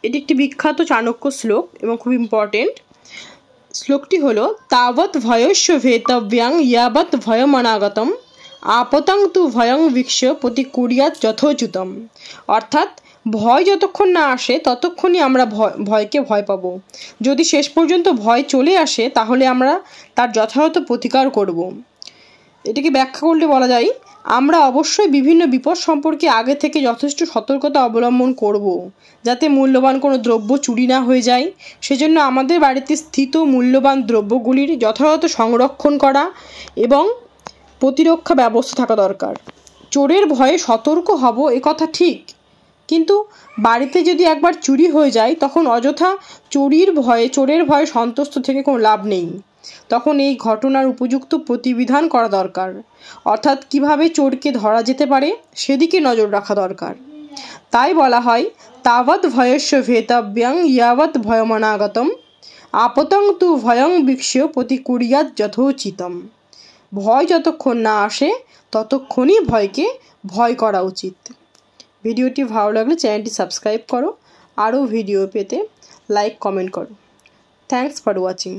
এটি একটি বিখ্যাত চাণক্য শ্লোক এবং খুব ইম্পর্টেন্ট। শ্লোকটি হলো তাবৎ ভয়স্য ভেতব্যাং ইয়াবৎ ভয়মনাগতম আপতং তু ভয়ং বীক্ষ্য প্রতিকুর্যাৎ যথোচিতম। অর্থাৎ ভয় যতক্ষণ না আসে ততক্ষণই আমরা ভয়কে ভয় পাবো। যদি শেষ পর্যন্ত ভয় চলে আসে তাহলে আমরা তার যথাযথ প্রতিকার করব। এটিকে ব্যাখ্যা করলে বলা যায়, আমরা অবশ্যই বিভিন্ন বিপদ সম্পর্কে আগে থেকে যথেষ্ট সতর্কতা অবলম্বন করব, যাতে মূল্যবান কোনো দ্রব্য চুরি না হয়ে যায়। সেজন্য আমাদের বাড়িতে স্থিত মূল্যবান দ্রব্যগুলির যথাযথ সংরক্ষণ করা এবং প্রতিরক্ষা ব্যবস্থা থাকা দরকার। চোরের ভয়ে সতর্ক হব এ কথা ঠিক, কিন্তু বাড়িতে যদি একবার চুরি হয়ে যায় তখন অযথা চোরের ভয়ে সন্তুষ্ট থেকে কোনো লাভ নেই। তখন এই ঘটনার উপযুক্ত প্রতিবিধান করা দরকার, অর্থাৎ কিভাবে চোরকে ধরা যেতে পারে সেদিকে নজর রাখা দরকার। তাই বলা হয় তাবৎ ভয়স্য ভেতব্যাং ইয়াবৎ ভয়মনাগতম আপতং তু ভয়ং বীক্ষ্য প্রতিকুর্যাৎ যথোচিতম। ভয় যতক্ষণ না আসে ততক্ষণই ভয়কে ভয় করা উচিত। ভিডিওটি ভালো লাগলে চ্যানেলটি সাবস্ক্রাইব করো, আরও ভিডিও পেতে লাইক কমেন্ট করো। Thanks for watching.